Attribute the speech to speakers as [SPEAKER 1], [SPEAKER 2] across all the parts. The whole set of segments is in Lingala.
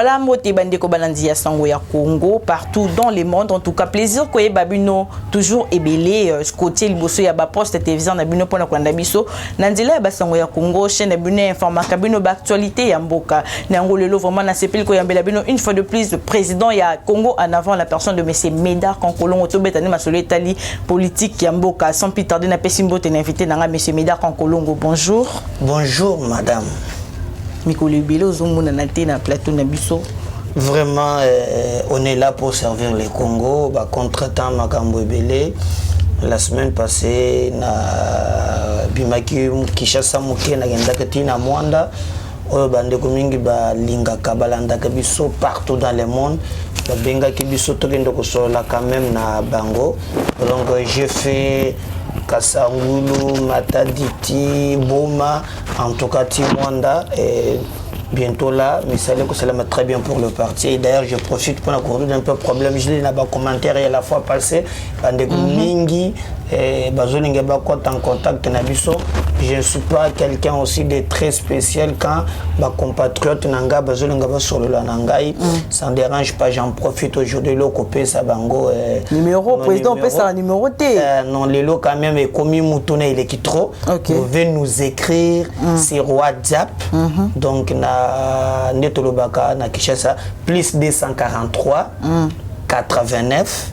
[SPEAKER 1] Voilà, moté bande ko balandi ya sango ya Congo partout dans le monde. En tout cas, plaisir ko babino toujours ebelé côté liboso ya ba poste télévision na bino pona kwanda biso. Nandila ba sango ya Congo chaîne bino informaka bino ba actualité ya mboka. Na ngolelo vraiment na sepel ko yambela bino une fois de plus le président ya Congo en avant la personne de monsieur Médard Kankolongo tobetani masolo etali politique ya mboka. Sans plus tarder na pesimbo te invité na monsieur Médard Kankolongo. Bonjour.
[SPEAKER 2] Bonjour madame. Vraiment, on est là pour servir le Congo. Contre-temps, Makambo Ebele. La semaine passée, na Bimaki Kishasa Muke na Gendakati na Mwanda. Bande Komingi ba linga kabalanda kabiso partout dans le monde. Benga kibiso tokendo kosola quand même na Bango. Donc j'ai fait Kasangulu, Mataditi, Boma, en tout cas Timwanda, et bientôt là, mais ça va très bien pour le parti. Et d'ailleurs, je profite pour accorder d'un peu de problème. Je l'ai dans un commentaire et la fois passée, Mingi, Bazolinga Bakot en contact Nabiso. Je ne suis pas quelqu'un aussi de très spécial quand ma compatriote Nanga Bazolinga sur le Nangai. Ça ne dérange pas, j'en profite aujourd'hui. Le copé Sabango.
[SPEAKER 1] Numéro, président, on peut ça numéro T.
[SPEAKER 2] Non, le lot quand même est commis Moutoune, il est qui trop. Vous pouvez nous écrire sur WhatsApp. Donc, na Netolobaka, na Kishasa, plus 243 89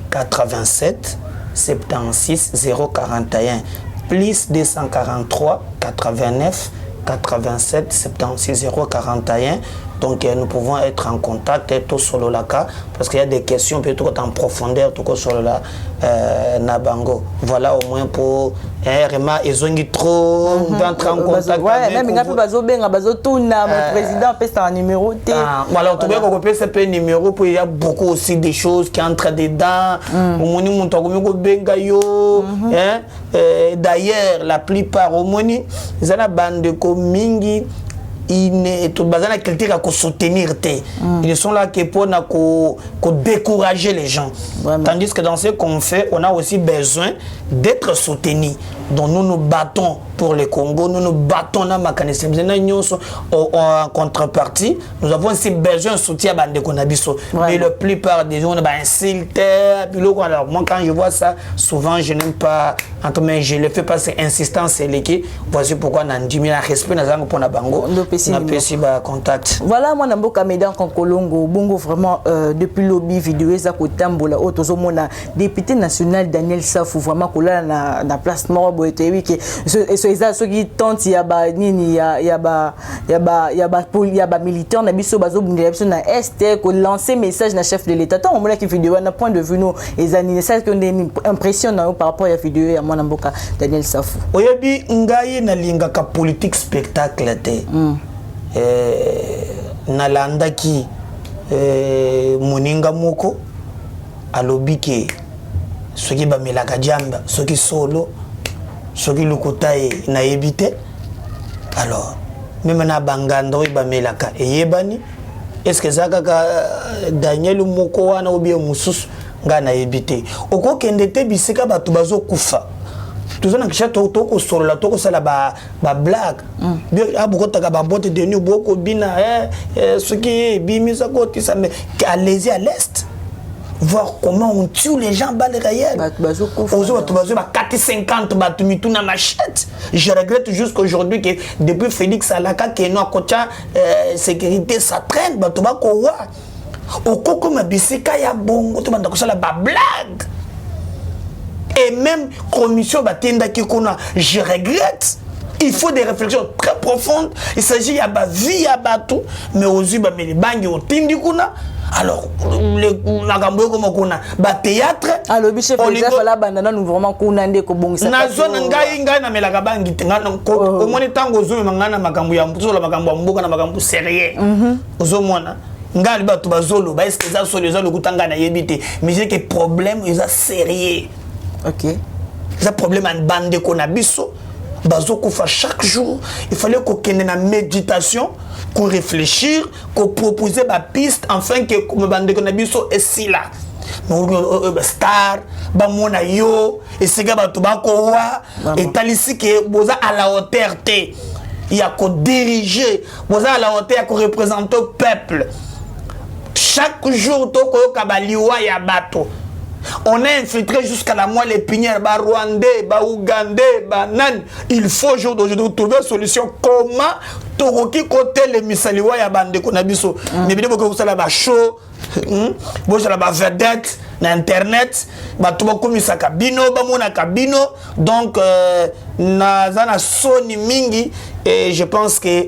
[SPEAKER 2] 87 76 041. Plus 243 89 87 76 041. Donc nous pouvons être en contact et tout sur le laka parce qu'il y a des questions peut-être en profondeur tout sur le Nabango. Voilà au moins pour Rema ils ont trop d'entrer en contact.
[SPEAKER 1] Ouais, même il y a plus bazo benga bazo tuna mon président peut ça numéro T.
[SPEAKER 2] Voilà, tout bien qu'on peut ça peut numéro pour il y a beaucoup aussi des choses qui entrent dedans. Au moni monto ko benga yo d'ailleurs la plupart au moni ils ont la bande ko mingi ils soutenir. Ils sont là pour décourager les gens. Vraiment. Tandis que dans ce qu'on fait, on a aussi besoin d'être soutenus. Donc nous nous battons pour le Congo, nous nous battons dans ma en contrepartie. Nous avons aussi besoin de soutien à Bandekonabiso. Mais la plupart des gens ont insulté. Alors moi quand je vois ça, souvent je n'aime pas, mais je le fais parce que insistant c'est l'équipe. Voici pourquoi on a dit respect pour la Bango. Contact.
[SPEAKER 1] Voilà, moi Namboka Médard Kankolongo, bongo vraiment depuis lobby vidéo ça ko tambola auto mona député national Daniel Safou vraiment ko là na place mort boete wiki so ceux qui tentent ya ba nini ya ba militaire na biso bazo bundela biso na est ko lancer message na chef de l'état tant on mona ki vidéo na point de vue nous les années ça que on impressionne par rapport à vidéo ya moi Namboka Daniel Safou
[SPEAKER 2] oyebi ngai na linga ka politique spectacle te nalandaki moninga moko alobike soki bamelaka jamba soki solo soki lukotaye na ebite alors même na banganda oyo bamelaka eyebani est-ce que ça kaka Daniel moko wana obie mususu nga na ebite okokende te bisika bato bazokufa tout ça kisha toko solo la toko sala ba blague beaucoup taka ba botte de nu beaucoup bina ce qui bimisa côté ça mais allez-y à l'est voir comment on tue les gens balles réelles aux autres ba 450 ba tumitu na machette. Je regrette jusqu'aujourd'hui que depuis Félix Alaka que no kocha sécurité ça traîne ba to ba ko wa okoko mabisika ya bongo to banda ko sala ba blague. Et même commission Batenda Kikona, je regrette. Il faut des réflexions très profondes. Il s'agit de vie, il y a tout, mais aussi les bangs au Tindikuna. Alors, le théâtre.
[SPEAKER 1] Alors, le chef de la bandana, nous vraiment condamné que bon.
[SPEAKER 2] Na zone ngai na melaka bangi au moins tango zo mangana makambu ya mpuzo la makambu ya mboka na makambu sérieux. Ozo mona. Ngali ba to bazolo ba est-ce que ça solution le kutanga na yebite. Mais c'est que problème ils a sérieux.
[SPEAKER 1] Ok.
[SPEAKER 2] C'est un problème en bande qu'on a biso. Bazo koufa chaque jour. Il fallait qu'on ait une méditation, qu'on réfléchisse, qu'on propose des pistes afin que comme bande qu'on a biso est si là. Star, bamona yo, et c'est que bato bako wa, et talisi que boza à la hauteur te. Il y a qu'on diriger, boza à la hauteur qu'on représente le peuple. chaque jour tokoyoka baliwa ya bato. On a infiltré jusqu'à la moelle épinière, ba Rwandais, ba Ougandais, ba Nan. Il faut aujourd'hui trouver une solution. Comment Toroki côté les misaliwa ya bande konabiso. Mais bien beaucoup ça là ba show, bon ça là ba vedette, na internet, ba tuba komisa kabino, ba mona kabino. Donc na zana soni mingi et je pense que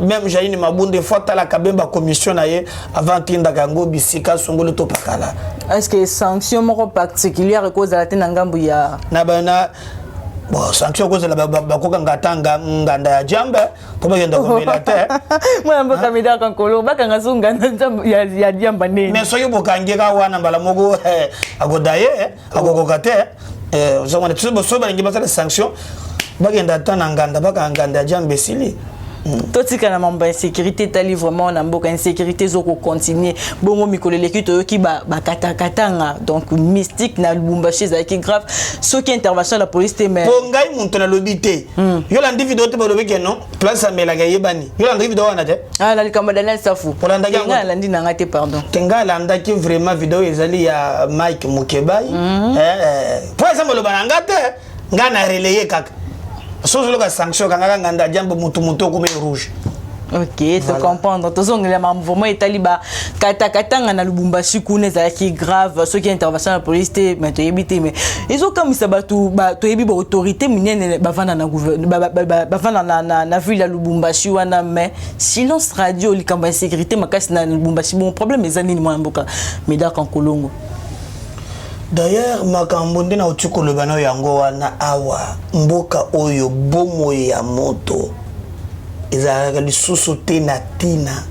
[SPEAKER 2] même Jaini Mabunde des fois la kabemba commission naie avant tinda gango bisika songolo topakala.
[SPEAKER 1] Est-ce que sanction moko particulière cause la tenangambu ya
[SPEAKER 2] na bana bon sanction cause la bakoka ngatanga nganda ya jamba pour ba yenda komela te
[SPEAKER 1] moi mboka mida kankolo bakanga zunganda ya jamba nene
[SPEAKER 2] mais soyo bokangeka wana mbala moko agodaye agokoka te zo ngana tso so ba ngi basala sanction bagenda tana nganda bakanganda ya jamba sili.
[SPEAKER 1] Totika na mamba insécurité tali vraiment na mboka insécurité zoko continuer bongo mikolele ki toyoki ba katanga donc mystique na Lubumbashi za ki grave ce qui intervention la police te mais
[SPEAKER 2] pongai muntu na lobité yo la vidéo te ba lobeke non place amela ga yebani yo la vidéo wana te
[SPEAKER 1] la likamba Daniel Safu
[SPEAKER 2] polanda ga
[SPEAKER 1] nga landi na ngate pardon
[SPEAKER 2] tenga landa ki vraiment vidéo ezali ya Mike Mukebai pour exemple lo bananga te nga na relayer kaka sozo loka sanction kanga nganda jambo mutu comme rouge.
[SPEAKER 1] OK, te comprendre. Tozongela mouvement italiba katanga na Lubumbashi kuna za ki grave ce qui intervention la police te mais to yebite mais ils ont comme ça batu to yebi ba autorité minene bavana na gouvernement bavana na ville ya Lubumbashi wana mais silence radio likamba sécurité makasi na Lubumbashi bon problème ezani ni mboka meda kan kolongo.
[SPEAKER 2] D'ailleurs, makambo nde na utuko lobano yango wana awa mboka oyo bomo ya moto ezalaka lisusu te na tina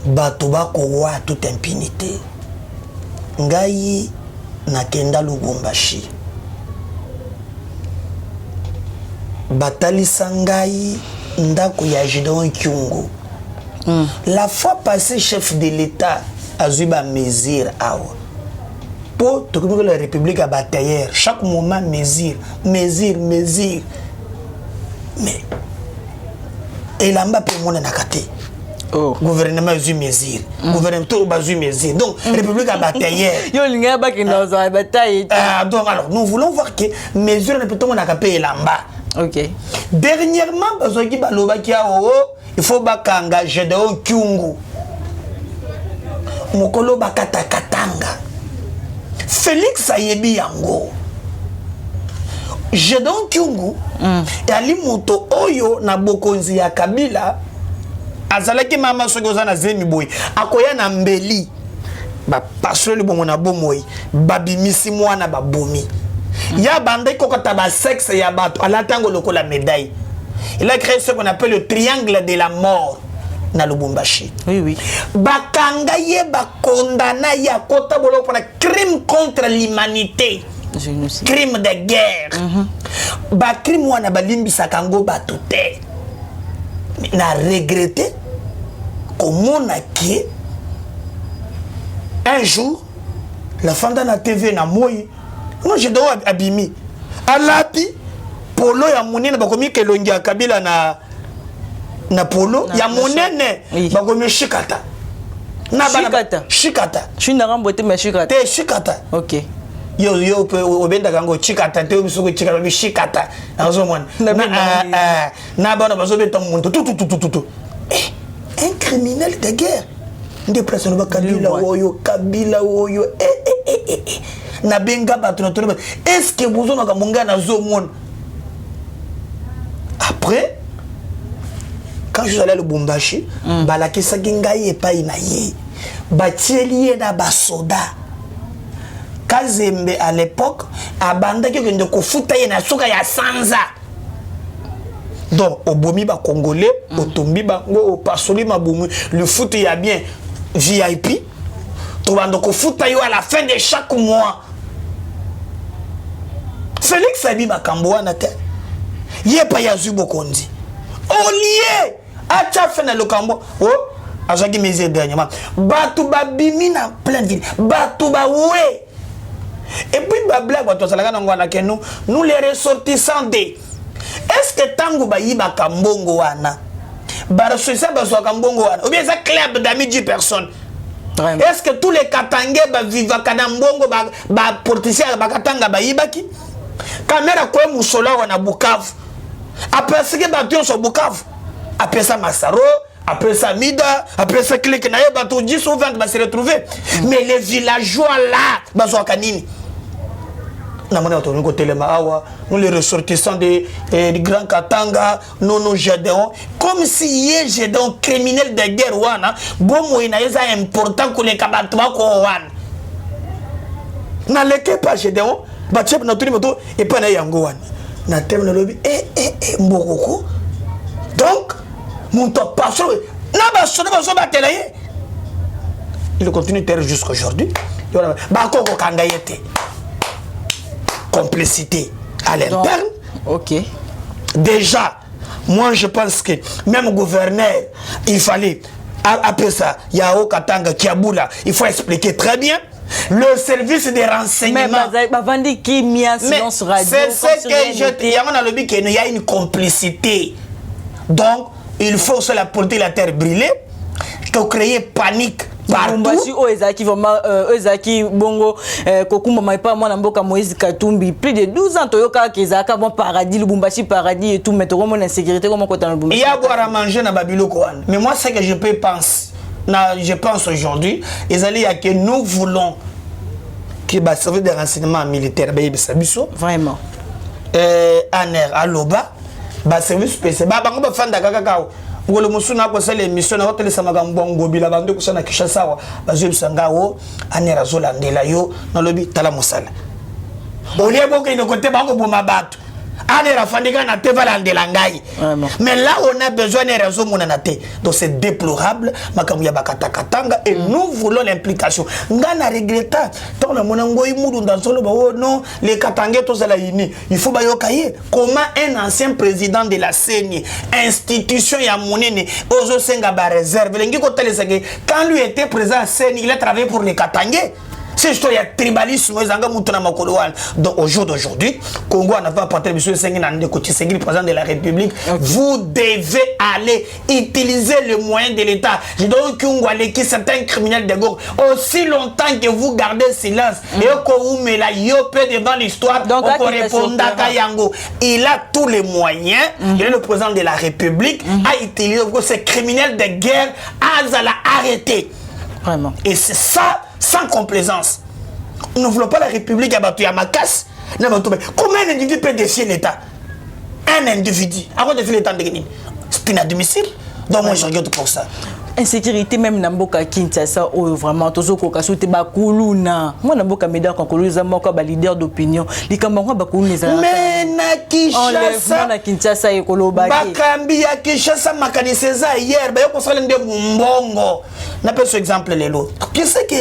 [SPEAKER 2] bato bakowa toute impunité. Ngai nakenda Lubumbashi batalisa ngai ndako ya Gédéon Kyungu. La fois passée chef de l'État azuba mesure awa pour que la République a batailleur chaque moment mesure mais et là m'a pe mona nakate gouvernement azu mesure gouvernement tout bazu mesure donc République a batailleur
[SPEAKER 1] yo linga ba kina za bataille
[SPEAKER 2] donc alors nous voulons voir que mesure ne peut pas nakape elamba.
[SPEAKER 1] OK,
[SPEAKER 2] dernièrement bazoki baloba ki awo il faut bakanga Gédéon Kyungu mokolo bakatakatanga Félix ayebi yango Gédéon Kyungu ali moto oyo na bokonzi ya Kabila azalaki mama soki oza na zemi boy akoya na mbeli ba pasole bongo na bomoi babimisi mwana babomi ya bande kokota ba sexe ya bato alatango lokola médaille. Il a créé ce qu'on appelle le triangle de la mort na Lubumbashi.
[SPEAKER 1] Oui.
[SPEAKER 2] Bakanga ye bakondana ya kota bolo pour crime contre l'humanité. Crime de guerre. Ba crime wana balimbisa kango batute. Na regretté comment na qui un jour la femme na TV na moi moi je dois abimi alati polo ya munene bakomi kelongi ya Kabila na polo ya monene bakomi shikata na bana shikata
[SPEAKER 1] shina rambote me shikata
[SPEAKER 2] te shikata.
[SPEAKER 1] OK,
[SPEAKER 2] yo pe obenda kango shikata te obisoko shikata bi shikata azo mwana na bana bazobeta muntu tutu un criminel de guerre nde personne ba Kabila oyo na benga bato na tolo est-ce que vous on a monga na zo mona. Après quand je suis allé à Lubumbashi balakisa ngai epai na ye batieli na basoda Kazembe à l'époque abandaki kende kofuta ye na soka ya sanza donc obomi ba congolais otombi bango opasoli mabomu le foot ya bien VIP to bando kofuta yo à la fin de chaque mois. Félix abi makambo wana te ye pa ya zubo kondi olie acha fena lokambo azaki mesure dernièrement batu babimi na pleine ville batu ba ouais et puis ba blague bato salaka na ngwana ke nous les ressortissants de est-ce que tango ba yiba kambongo wana Barassocia bazwaka mbongo wana ou bien ça club d'amis 10 personnes. Est-ce que tous les Katangais vivent à Mbongo, porticiens, Katanga, Baïbaki? Caméra quoi, Moussola, on a Bukavu. Après ce que Bation sur Bukavu, après ça, Massaro, après ça, Mida, après ça, Clique, Naye, Bato, 10 ou 20 va se retrouver. Mais les villageois là, Bazo Kanini. Nous les ressortissants du Grand Katanga, nous Gédéon, comme si hier Gédéon criminel de guerre, bon moyen important que les kabatwa kowan. Na leke pas Gédéon, batchep na tuni moto et pas na yangowan. Na tem na lobby mbokoko. Donc mon top passion na ba sono ba so batelaye. Il continue de terre jusqu'à aujourd'hui. Ba ko kangayete. Complicité à l'interne.
[SPEAKER 1] Ok.
[SPEAKER 2] Déjà, moi je pense que même gouverneur, il fallait, après ça, Yao Katanga, Kiaboula, il faut expliquer très bien. Le service des renseignements.
[SPEAKER 1] Mais
[SPEAKER 2] c'est ce que je dis. Il y a une complicité. Donc, il faut sur la politique de la terre brûlée, de créer panique.
[SPEAKER 1] Partout. Bongo Kokuma pas moi Mboka Moïse Katumbi plus de 12 ans Toyoka Kezaka bon paradis Lubumbashi paradis et tout mais comment insécurité comment côté Lubumbashi.
[SPEAKER 2] Il y a boire à manger dans Babilo Koan. Mais moi c'est que je peux penser. Je pense aujourd'hui que nous voulons que le service de renseignement militaire
[SPEAKER 1] vraiment
[SPEAKER 2] Aner Aloba ba service spécial ba bango ba fanda kakao ngolo musuna ko sele mission na hotel samaga mbongo bila bande ko sana Kinshasa wa bazo bisangao Aner Zolandela yo na lobi tala musala olie boko ino côté bango boma bato Aner afandika na te valandela ngai. Mais là on a besoin de raison monana te. Donc c'est déplorable makamu ya bakata katanga et nous voulons l'implication. Ngana regretta tant la monango imudu dans solo ba oh non les katangais tous la ini. Il faut ba yokaye comment un ancien président de la CENI institution ya monene ozo senga ba réserve lengi ko telesenge quand lui était président à CENI il a travaillé pour les katangais. C'est juste il y a tribalisme donc au jour d'aujourd'hui Congo n'a pas porté monsieur Senghina de côté Senghina président de la République. Vous devez aller utiliser le moyen de l'État. Je donne que certains criminels de Gaulle aussi longtemps que vous gardez silence et que vous mettez la yope devant l'histoire on répond à Yango. Il a tous les moyens. Il est le président de la République à utiliser ces criminels de guerre à la arrêter.
[SPEAKER 1] Vraiment.
[SPEAKER 2] Et c'est ça sans complaisance. Nous ne voulons pas la République à Batouya-Makas. Comment un individu peut défier l'État? Un individu. Avant de défier l'État, c'est inadmissible. Donc moi je regarde pour ça.
[SPEAKER 1] Insécurité même Namboka Kinshasa ou vraiment tozo ko kasute bakuluna moi Namboka Meda konkoluza moko ba leader d'opinion likambango bakuluna
[SPEAKER 2] mais na Kinshasa
[SPEAKER 1] na Kinshasa ekoloba
[SPEAKER 2] bakambi ya Kinshasa makaniseza hier ba yoko sala nde mbongo na pe ce exemple lelo qui sait que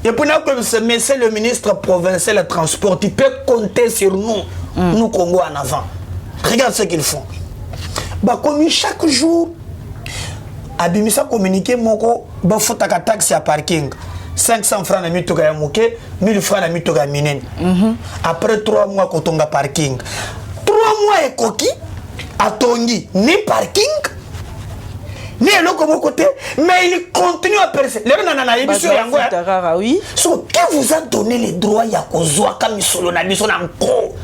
[SPEAKER 2] et pour que ce monsieur le ministre provincial de transport il peut compter sur nous nous Congo en avant. Regarde ce qu'ils font ba comme chaque jour Abimisa communiqué moko ba fotaka taxi à parking 500 francs na mitoka ya moke 1000 francs na mitoka minen. Après 3 mois kotonga parking 3 mois et koki atongi ni parking ni eloko moko côté mais il continue à percer le nana émission yango
[SPEAKER 1] oui
[SPEAKER 2] so qui vous a donné les droits ya kozwa ka misolo na biso na nko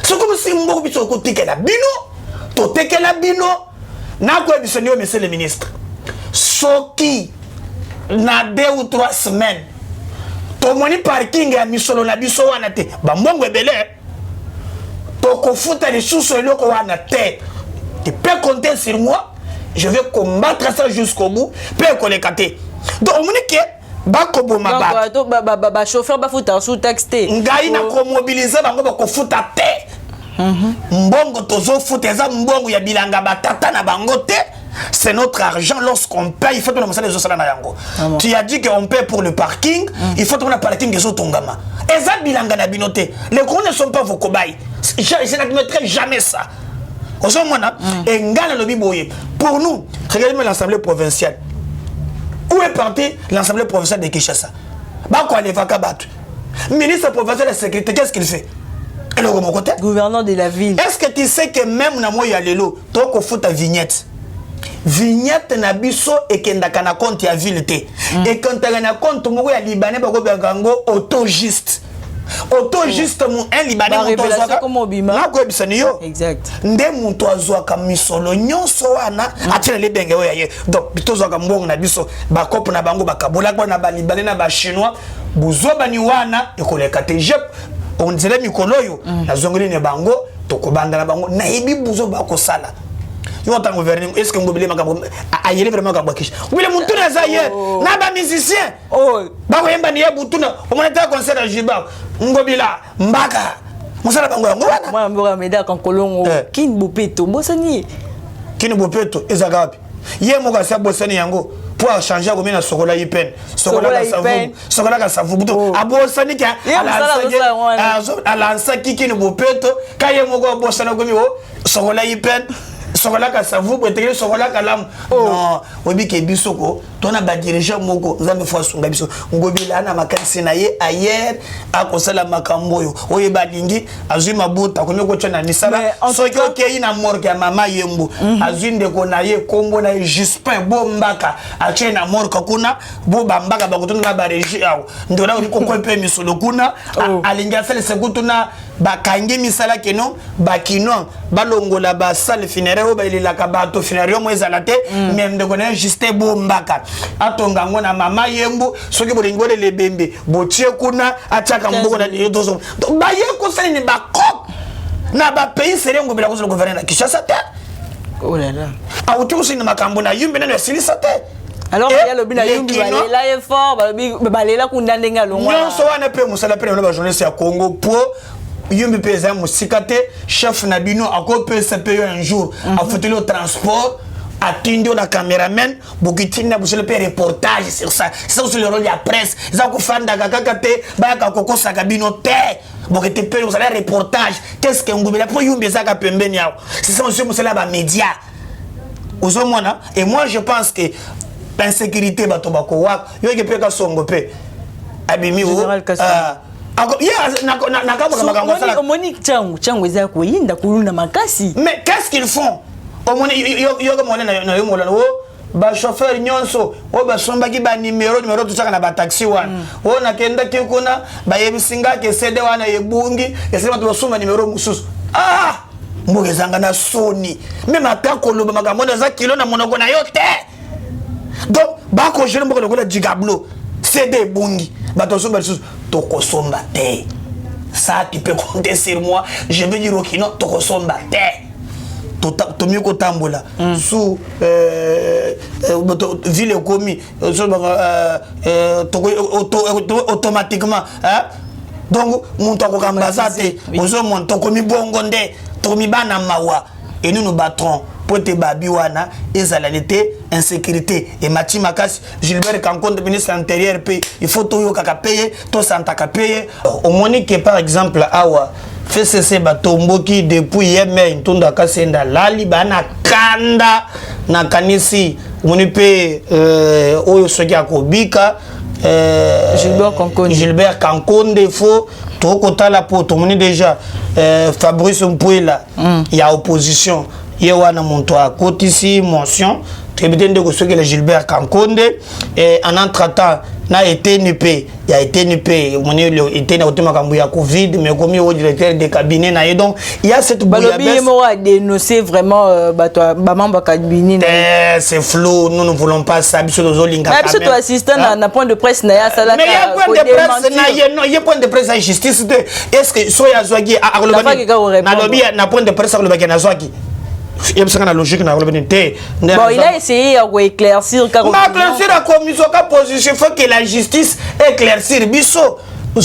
[SPEAKER 2] so comme si mboko biso ko tekela bino to tekela bino. Monsieur le ministre, Soki, na 2 ou 3 semaines, ton moni parking à Misolo na biso wanate, bambongo ebele, toko futa les sous-soloko wanate, tu peux compter sur moi, je vais combattre ça jusqu'au bout, peux kolekate. Donc, monique, bako boma
[SPEAKER 1] ba chauffeur ba futa sous taxé.
[SPEAKER 2] Ngai na ko mobiliser bango ba ko futa te. Mbongo tozo futeza mbongo ya bilanga batata na bangote. C'est notre argent lorsqu'on paye, il faut que nous fassions des yango. Tu as dit qu'on paye pour le parking, il faut que nous parking des autres tongama. Et ça bilanga na binoté. Les gros ne sont pas vos cobayes. Je n'admettrai jamais ça. Au sein et ngana lobi boye. Pour nous, regardez l'Assemblée provinciale. Où est parti l'Assemblée provinciale de Kinshasa? Bah quoi les vakabat. Ministre provincial de la sécurité, qu'est-ce qu'il fait?
[SPEAKER 1] Gouverneur de la ville.
[SPEAKER 2] Est-ce que tu sais que même na moi ya lelo, toi ko fout ta vignette. vignette na biso ekendaka na compte ya ville te ekendaka na compte moko ya libanais bakobengaka yango autogiste autogiste un libanais moto azwaka nakoyebisani yo nde moto azwaka misolo nyonso wana atina libenge oyo ye donc tozwaka mbongo na biso bakope na bango bakabolaka na balibanais na bachinois buzobani wana ekoleka te je on dirait mikolo oyo nazongeli ne bango tokobanda na bango nayebi buzo bakosala yo tango verning est-ce que ngobele makambo ayele vraiment kabakisha wile mutuna za ye na ba musicien ba ko yemba ni ye butuna o mona ta concert à Jiba ngobila mbaka musala bango yango wana
[SPEAKER 1] mwana mboka meda kan kolongo kin bopeto bosani
[SPEAKER 2] kin bopeto ezagapi ye moka sa bosani yango pour changer comme na sokola yipen sokola ka savu buto abosani ka ala sa kiki ni bopeto kaye moko bosana gomi o sokola yipen sokola ka savu botekele sokola ka lam non obi ke bisoko tona ba dirigeant moko nzambe fo sunga biso ngobila na makanisi na ye ayer akosala makambo yo oye balingi azwi mabuta konyo ko tshana nisala soki okei na morgue ya mama yembo azwi ndeko na ye kombo na Juspin Bombaka ache na morgue kuna bo bambaka bakotuna ba régie awo ndona ko ko pe misolo kuna alinga sala sekutuna bakangi misala keno bakino balongola ba salle funéraire ba ililaka bato funéraire mo ezala te même ndeko na Justin Bombaka atonga ngona mama yembo soki bolingole lebembe botie kuna ataka mboko na yotozo ba ye ko sali ni bakop na ba pays serengo bila ko gouverner na Kinshasa te
[SPEAKER 1] oh là là
[SPEAKER 2] a uti ko sini makambo na yumbe na silisa te
[SPEAKER 1] alors il y a le bina yumbi balela effort balela kunda ndenga longwa
[SPEAKER 2] nyonso wana pe musala pe na ba journaliste ya Congo po yumbi pe za musikate chef na bino akope sape un jour a foutu le transport attendu na cameraman bokitina busele pe reportage sur ça c'est aussi le rôle de la presse za ko fanda kaka te ba ka kokosa kabino te bokete pe vous allez reportage qu'est-ce que ngubela po yumbi za ka pembeni yao c'est ça aussi musela ba média ozomona et moi je pense que l'insécurité bato bako wa yo ke pe ka songo pe abimi o mais qu'est-ce qu'ils font? Ba chauffeur nyonso o ba somba ki ba numéro tout ça na ba taxi wana o na kenda ki kuna ba yebisinga ke CD wana yebungi yesema to soma numéro mususu mboge zanga na soni même atako loba makambo za kilo na monoko na yo te donc ba ko jere mboge lokola digablo CD bungi ba to somba susu to ko somba te ça tu peux compter sur moi je veux dire ok non to ko somba te Tomi Kotambola sous ville commis automatiquement donc mon toko kambazate ozo mon toko mi bongonde tomi bana mawa et nous nous battrons pour te babiwana ezalalité insécurité et Mati Makas Gilbert Kankonde ministre intérieur il faut to yo kaka payer to santa ka payer au monique par exemple awa fait cesser batomboki depuis yeme ntunda kasenda lali bana kanda na kanisi monipe oyo soki akobika Gilbert Kankonde faut tokotala po tomoni déjà Fabrice Mpouela ya opposition yewana monto a kotisi motion tribunal de soki le Gilbert Kankonde et en entretemps na ETNP ya ETNP moni le était na otema kambu ya Covid mais comme au directeur de cabinet na et donc il y a cette
[SPEAKER 1] balobi mo a dénoncé vraiment ba membre cabinet
[SPEAKER 2] c'est flou nous ne voulons pas ça biso dozo linga
[SPEAKER 1] mais biso to assistant na point de presse na ya sala
[SPEAKER 2] mais il y a point de presse na ye non il y a point de presse à justice de est-ce que soya zwagi a na lobby na point de presse a lobby na zwagi il y a une logique dans
[SPEAKER 1] bon, il a essayé d'éclaircir
[SPEAKER 2] la commission position. Il faut que la justice éclaircisse biso. Nous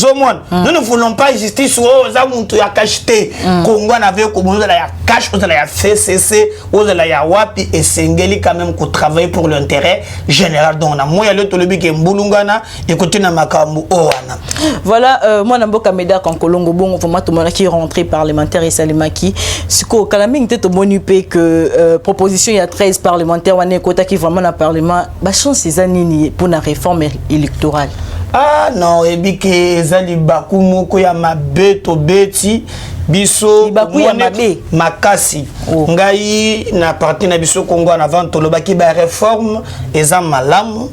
[SPEAKER 2] ne voulons pas justice où on a caché Congo n'avait comme on a caché on a fait cesser on a wapi et sengeli quand même qu'on travaille pour l'intérêt général donc on a moyen le tolobi que mbulungana et côté na makambu oana
[SPEAKER 1] voilà moi namboka meda kan kolongo bongo format to mona qui rentrée parlementaire et salimaki siko kalaming te to monupe que proposition il y a 13 parlementaires wana kota qui vraiment na parlement ba chance ces années pour la réforme électorale
[SPEAKER 2] Ah non, ebike ezali baku moko ya mabeto beti biso
[SPEAKER 1] baku ya mabe
[SPEAKER 2] makasi ngai na parti na biso Congo en avant tolobaki ba réforme eza malamu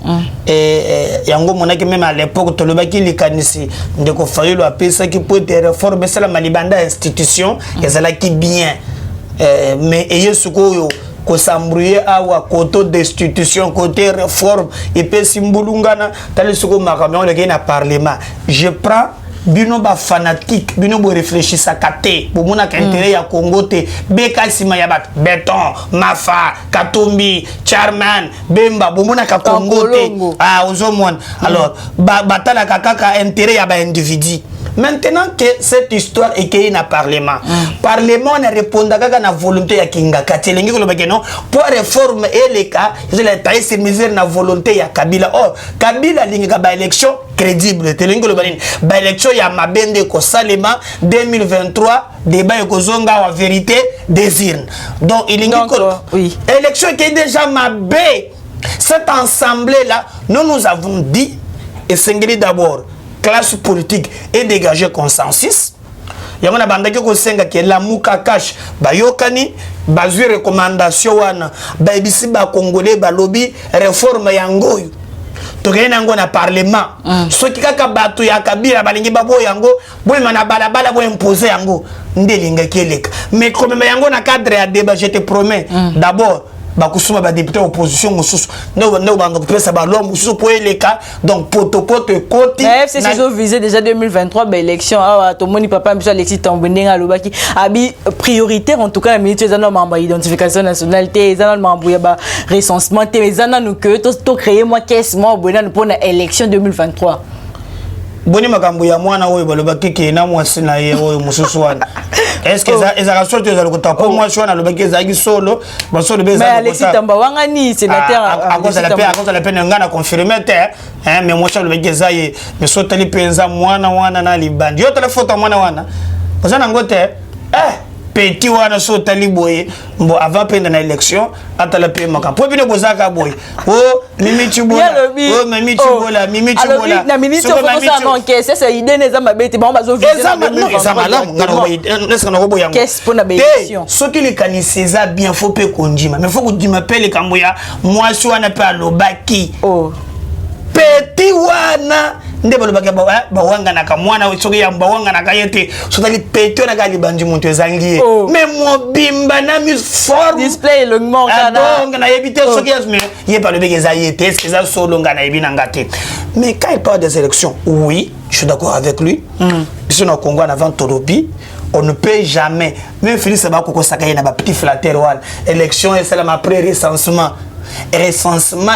[SPEAKER 2] yango monaki même à l'époque tolobaki likanisi ndeko Fayulu apesa ki pour des réformes c'est la malibanda institution ezalaki bien mais eyesuko ko s'embrouiller awa côté destitution côté réforme et puis simbulungana tali suko makamyo le na parlement je prends bino ba fanatique bino bo réfléchir sa kate bo mona ka intérêt ya Congo te beka sima ya bat Béton Mafa Katumbi Charman Bemba bo mona ka Congo te ozomona alors batala kaka intérêt ya ba individu. Maintenant que cette histoire est qu'il y a un parlement, parlement ne répond à la volonté à Kinga Katelengi non pour réforme et les cas, je l'ai taillé sur misère na volonté à Kabila. Oh, Kabila linga ba élection crédible. Telengi ba élection ya mabende ko salema 2023 débat ko zonga wa vérité désir. Donc il y oui. Élection qui est déjà mabé. Cette assemblée là, nous avons dit et singeli d'abord classe politique et dégager consensus. Yamana bandaki ko senga ke la muka cash ba yokani ba zui recommandation wana ba ibisi ba congolais ba lobby réforme yango to gena ngo na parlement so kikaka batu ya Kabila balingi babo yango boy mana bala bala bo imposer yango ndelinga keleka mais comme yango na cadre ya débat je te promets d'abord bakusuma ba député opposition mususu no bando pesa ba loi mususu pour les cas donc poto koti
[SPEAKER 1] mais c'est visé déjà 2023 ba élection ah to moni papa monsieur Alexis Tambwendenga lobaki abi prioritaire en tout cas la ministre des membre identification nationalité ezana membre ya ba recensement te ezana nous que to créer moi caisse moi bona pour la élection 2023
[SPEAKER 2] boni makambo ya mwana oyo balobaki ke na mwasi na ye oyo mususu wana est-ce que ça a sorti de l'autre pour moi je suis dans le bac ezaki solo bon solo beza
[SPEAKER 1] mais Alexis Tambawanga ni sénateur
[SPEAKER 2] à cause de la peine ngana confirmé hein mais moi je le bac ezaye mais sotali penza mwana na libandi yo tele photo mwana wana ozana ngote petit wana sotali boye mbo avant penda na élection atala pe maka po bino bozaka boye oh mimi chibola oh mimi chibola
[SPEAKER 1] na ministre faut ça non que c'est idée neza mabete ba bazo viser
[SPEAKER 2] ça malamu ngana est-ce na boya
[SPEAKER 1] qu'est-ce pour na bénédiction
[SPEAKER 2] soki les kanisiza bien faut pe konjima mais faut kudima pe le kamboya moi so wana pe alobaki
[SPEAKER 1] oh
[SPEAKER 2] petit wana nde balobaka ba wanga na kamwana soki ya mbawanga na kayete sotali petit na kali bandi muntu ezangi mais mobimba na mi forme
[SPEAKER 1] display longuement kana
[SPEAKER 2] donc na yebite soki mais yé pas le bec ezayete est-ce que ça solo ngana yebina ngate mais quand il parle des élections oui je suis d'accord avec lui ici au Congo en avant Torobi on ne peut jamais même Félix Sabako Sakaye na ba petit flatteur wala élection et c'est la après recensement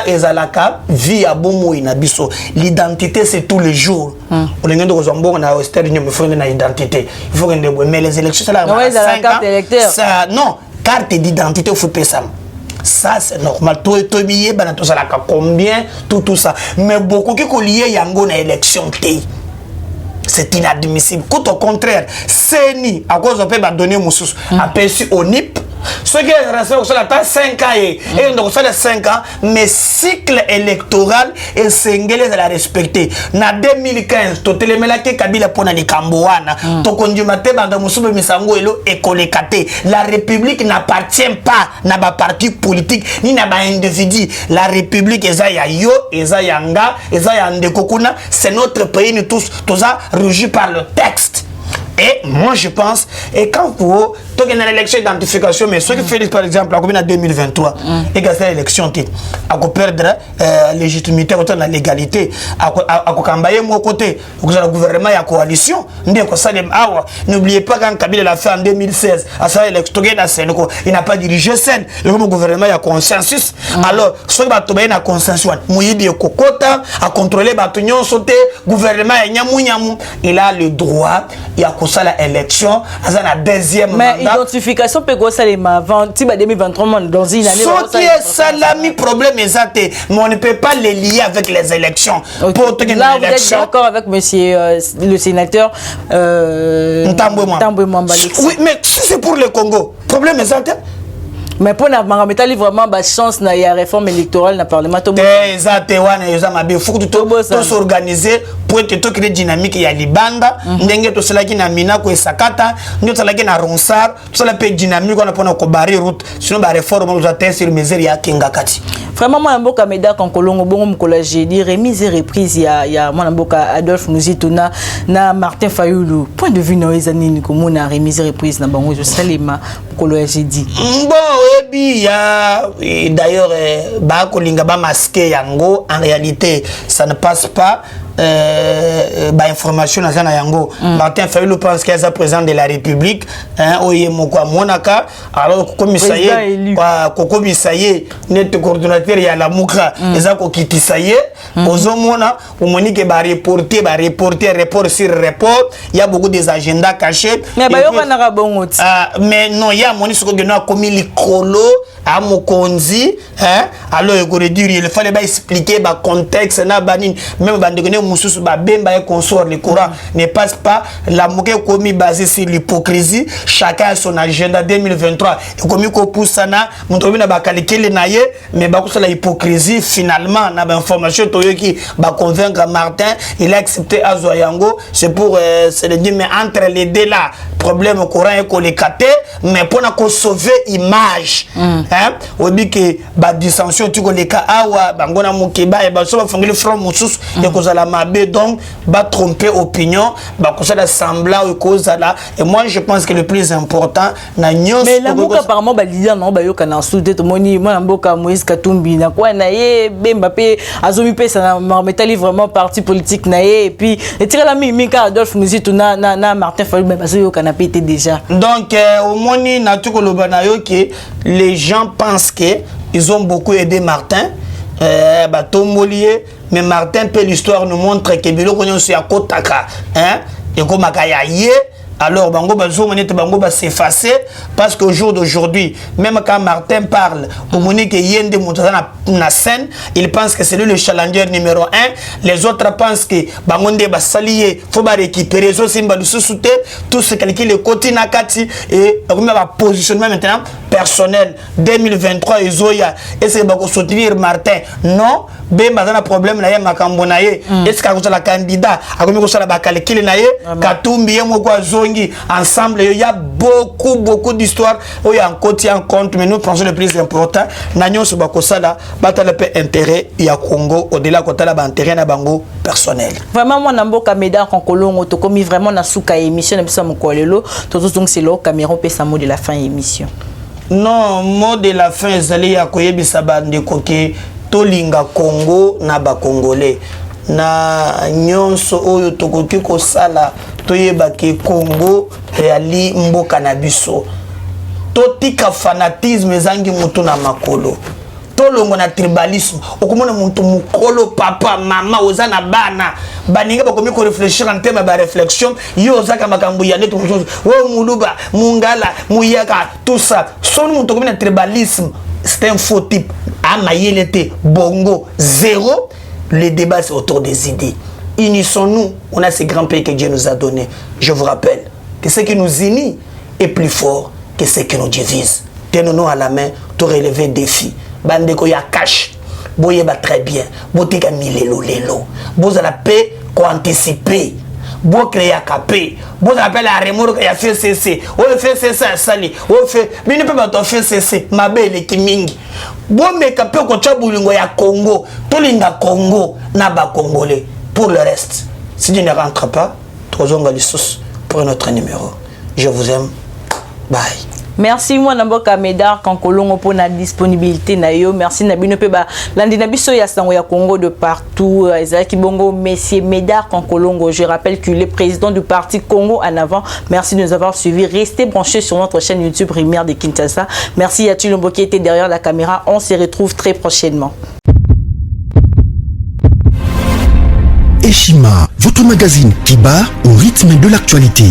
[SPEAKER 2] ezalaka vie à bomo inabiso l'identité c'est tous les jours on est dans un na Western Union mais faut une identité il faut que mais les élections ça la
[SPEAKER 1] carte électeur
[SPEAKER 2] ça non carte d'identité faut payer ça c'est normal to billet bana to ça la combien tout ça mais beaucoup qui lié yango na élection té c'est inadmissible au contraire c'est ni à cause on peut donner mususu aperçu au NIP ce qui est resté au sol à 5 ans et donc ça les 5 ans mais cycle électoral et singles à la respecter na 2015 to telemela ke Kabila pona ni Kamboana to kondimate banda musube misango elo ekolekate la République n'appartient pas na ba parti politique ni na ba individu la République eza ya yo eza yanga eza ya ndekokuna c'est notre pays nous tous ça régi par le texte. Et moi je pense, et quand vous avez une élection d'identification, mais ceux qui Félix par exemple, en 2023, et que c'est l'élection, à perdre légitimité, à la légalité, à cambayer mon côté, le gouvernement et la coalition, n'oubliez pas quand Kabila l'a fait en 2016, à ça l'élection, il n'a pas dirigé scène, le gouvernement a consensus, alors ceux qui ont un consensus, Mouyidi et Kokota, à contrôler les sauté, gouvernement il a le droit, il a ça la élection à la deuxième
[SPEAKER 1] mais mandat. Identification peut quoi ça les avant 2023 dans une année
[SPEAKER 2] ce qui est salami problème exact mais on ne peut pas les lier avec les élections pour te
[SPEAKER 1] là vous êtes d'accord avec monsieur le sénateur
[SPEAKER 2] Ntambwe Mwamba oui mais si c'est pour le Congo problème exact
[SPEAKER 1] Mais pour na Marameta vraiment ba chance na ya réforme électorale na parlement to
[SPEAKER 2] wana yoza mabe faut que to s'organiser pour être to créer dynamique ya libanda ndenge to selaki na mina ko esakata ndio selaki na ronsar to sala pe dynamique on pona ko barrer route sinon ba réforme on doit sur mesure ya kengakati
[SPEAKER 1] vraiment moi mboka Médard Kankolongo bongo mkola jeudi remise et reprise ya moi mboka Adolphe Muzituna na Martin Fayulu point de vue na ezanini ko mona remise et reprise na bango je salima mkola jeudi
[SPEAKER 2] bon ebi ya d'ailleurs ba ko linga ba masquer yango en réalité ça ne passe pas ba information na zana yango Martin Fayulu pense qu'il est président de la République oye moko monaka alors komisaye komisaye net coordinateur ya la muka ezako kitisaye ozomona omonike ba reporter report sur report il y a beaucoup des agendas cachés
[SPEAKER 1] mais ba yoka na bongo
[SPEAKER 2] mais non il y a moni soko gena komi likolo a mokonzi alors il aurait dire il fallait pas expliquer ba contexte na banine même bandegone mususu ba bemba et consort le courant ne passe pas la moquette commis basée sur l'hypocrisie chacun a son agenda 2023 et commis ko poussana montobi na ba calculer naye mais ba ko la hypocrisie finalement na ba information toyoki ba convaincre Martin il a accepté Azoyango c'est pour c'est de dire mais entre les deux là problème au courant et collecate mais pour na sauver image on dit que ba dissension tu koleka awa bangona mukeba et ba so ba fongeli front mususu et kozala mabe donc ba tromper opinion ba kozala semblant ou kozala et moi je pense que le plus important na nyos
[SPEAKER 1] mais la mboka apparemment ba leader non ba yoka na soudé to moni moi mboka Moïse Katumbi na kwa na ye Bemba pe azomi pe ça na metali vraiment parti politique na ye et puis et tira la mika Adolphe Muzituna na Martin Fayulu mais ba yoka na pété déjà
[SPEAKER 2] donc au moni na tukoloba na yo que les gens pensent que ils ont beaucoup aidé Martin mais Martin peut l'histoire nous montre que bilo konyo sur akotaka et comme makaya ye alors bango bazo monete bango ba s'effacer parce qu'au jour d'aujourd'hui même quand Martin parle au monique yende montana na scène il pense que c'est lui le challenger numéro 1 les autres pensent que bango nde ba salier faut ba récupérer so simba du sous-souté tout ce calcul le côté nakati et comme ba positionnement maintenant personnel 2023 ezoya est-ce que ba ko soutenir Martin non bemba na problème na ye makambo na ye est-ce que la candidat a comme ko sala ba calcul na ye Katumbi ye moko ensemble il y a beaucoup d'histoires où il y a un côté en compte mais nous pensons le plus important n'agnon sur bakosala batala pe intérêt il y a Congo au-delà côté là ba intérêt na bango personnel
[SPEAKER 1] vraiment moi na mboka Médard Kankolongo to komi vraiment na suka émission na biso mokolelo to donc c'est le caméra pe sa mot de la fin émission
[SPEAKER 2] non mot de la fin ezali ya koyebisa bande koke tolinga Congo na ba congolais na nyonso oyo tokoki kosala toyeba ke Congo ali mboka na biso totika fanatisme ezangi mutu na makolo tolongo na tribalisme okomona muntu mukolo papa mama ozana bana baninga bakomi ko réfléchir en terme ba réflexion yo ozaka makambu ya neto wo muluba mungala muyaka tout ça son muntu komi na tribalisme c'est un faux type amayelete bongo zéro. Les débats c'est autour des idées. Unissons-nous. On a ces grands pays que Dieu nous a donnés. Je vous rappelle que ce qui nous unit est plus fort que ce qui nous divise. Tenons-nous à la main pour relever des défis. Bandeko ya cash. Boye ba très bien. Botika milelo lelo. Boza la paix ko anticiper. Bo créer capé. Bo appelle la remorque ya fait cesser. O fait cesser sali. O fait mais ne peut pas faire cesser. Ma belle kimingi. Bo me capé ko chabulingo ya Congo. Tolinga Congo na ba congolais. Pour le reste, si tu ne rentres pas, troisième sous pour un autre numéro. Je vous aime. Bye.
[SPEAKER 1] Merci moi Namboka Médard Kankolongo pour la disponibilité na yo. Merci Nabino Peba. Landi Nabiso ya sango ya Congo de partout. Isaac Bongo, Messier Médard Kankolongo. Je rappelle qu'il est président du parti Congo en avant. Merci de nous avoir suivis. Restez branchés sur notre chaîne YouTube Rivière de Kinshasa. Merci à Tulombo qui était derrière la caméra. On se retrouve très prochainement.
[SPEAKER 3] Eshima, votre magazine qui bat au rythme de l'actualité.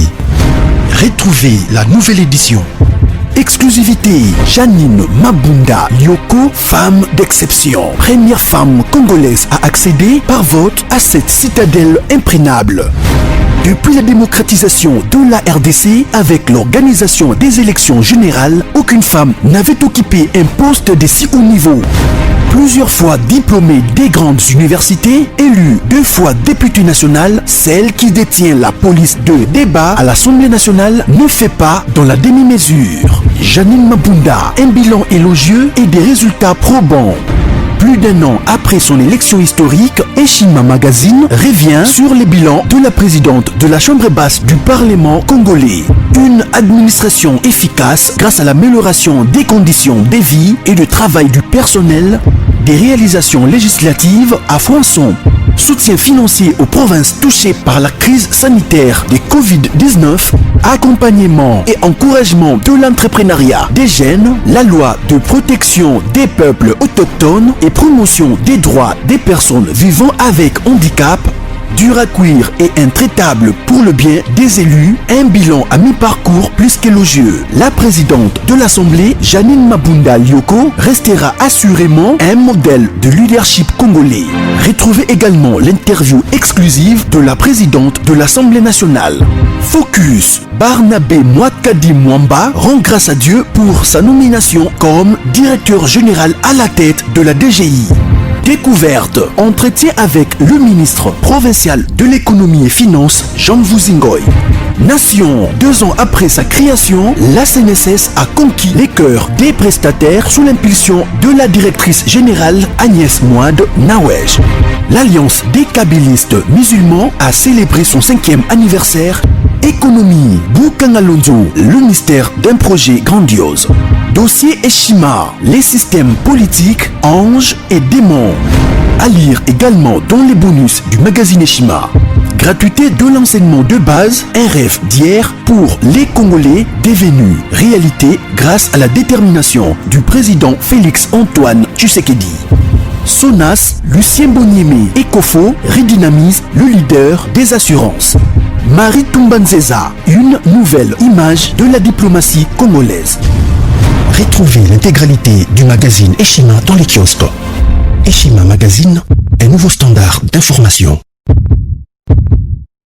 [SPEAKER 3] Retrouvez la nouvelle édition. Exclusivité, Janine Mabunda Lyoko, femme d'exception. Première femme congolaise à accéder par vote à cette citadelle imprégnable. Depuis la démocratisation de la RDC avec l'organisation des élections générales, aucune femme n'avait occupé un poste de si haut niveau. Plusieurs fois diplômée des grandes universités, élue 2 fois députée nationale, celle qui détient la police de débat à l'Assemblée nationale ne fait pas dans la demi-mesure. Janine Mabunda, un bilan élogieux et des résultats probants. Plus d'1 an après son élection historique, Eshima Magazine revient sur les bilans de la présidente de la Chambre basse du Parlement congolais. Une administration efficace grâce à l'amélioration des conditions de vie et de travail du personnel, des réalisations législatives à foison, soutien financier aux provinces touchées par la crise sanitaire de Covid-19, accompagnement et encouragement de l'entrepreneuriat des jeunes, la loi de protection des peuples autochtones et promotion des droits des personnes vivant avec handicap, dur à cuire et intraitable pour le bien des élus, un bilan à mi-parcours plus qu'élogieux. La présidente de l'Assemblée, Janine Mabunda Lyoko, restera assurément un modèle de leadership congolais. Retrouvez également l'interview exclusive de la présidente de l'Assemblée nationale. Focus, Barnabé Mwakadi Mwamba rend grâce à Dieu pour sa nomination comme directeur général à la tête de la DGI. Découverte, entretien avec le ministre provincial de l'économie et finances, Jean Vuzingoy. Nation, 2 ans après sa création, la CNSS a conquis les cœurs des prestataires sous l'impulsion de la directrice générale Agnès Mouad Nawej. L'Alliance des kabylistes musulmans a célébré son 5e anniversaire. Économie, Boukangalonzo, le mystère d'un projet grandiose. Dossier Eshima, les systèmes politiques, anges et démons. À lire également dans les bonus du magazine Eshima. Gratuité de l'enseignement de base, un rêve d'hier pour les Congolais devenu réalité grâce à la détermination du président Félix Antoine Tshisekedi. Sonas, Lucien Boniemé et Kofo redynamise le leader des assurances. Marie Tumbanzeza, une nouvelle image de la diplomatie congolaise.
[SPEAKER 4] Retrouvez l'intégralité du magazine Eshima dans les kiosques. Eshima Magazine, un nouveau standard d'information.